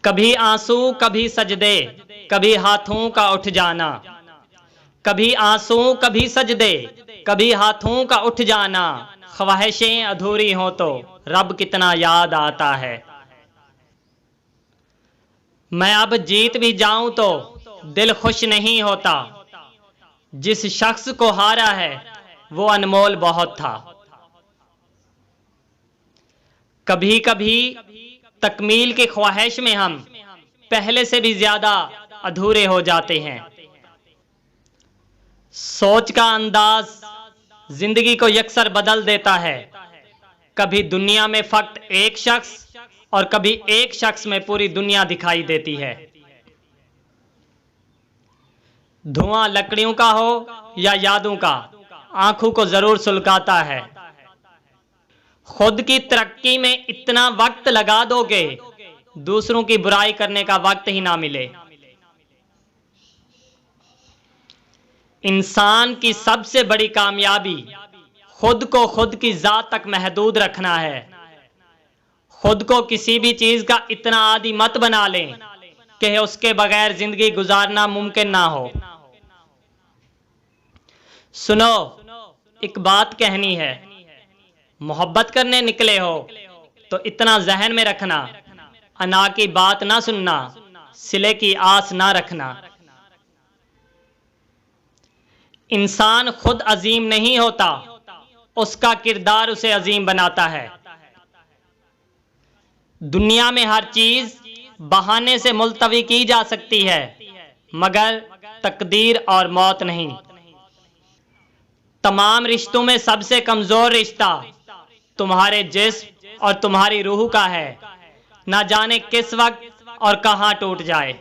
कभी आंसू कभी सजदे, कभी हाथों का उठ जाना। कभी आंसू कभी सजदे, कभी हाथों का उठ जाना। ख्वाहिशें अधूरी हों तो रब कितना याद आता है। मैं अब जीत भी जाऊं तो दिल खुश नहीं होता। जिस शख्स को हारा है वो अनमोल बहुत था। कभी कभी तकमील की ख्वाहिश में हम पहले से भी ज्यादा अधूरे हो जाते हैं। सोच का अंदाज जिंदगी को यकसर बदल देता है। कभी दुनिया में फकत एक शख्स और कभी एक शख्स में पूरी दुनिया दिखाई देती है। धुआं लकड़ियों का हो या यादों का, आंखों को जरूर सुलगाता है। खुद की तरक्की में इतना वक्त लगा दोगे दूसरों की बुराई करने का वक्त ही ना मिले। इंसान की सबसे बड़ी कामयाबी खुद को खुद की जात तक महदूद रखना है। खुद को किसी भी चीज का इतना आदी मत बना लें कि उसके बगैर जिंदगी गुजारना मुमकिन ना हो। सुनो, एक बात कहनी है। मोहब्बत करने निकले हो तो इतना जहन में रखना, अना की बात ना सुनना, सिले की आस ना रखना। इंसान खुद अजीम नहीं होता, उसका किरदार उसे अजीम बनाता है। दुनिया में हर चीज बहाने से मुलतवी की जा सकती है, मगर तकदीर और मौत नहीं। तमाम रिश्तों में सबसे कमजोर रिश्ता तुम्हारे जिस्म और तुम्हारी रूह का है। ना जाने किस वक्त और कहां टूट जाए।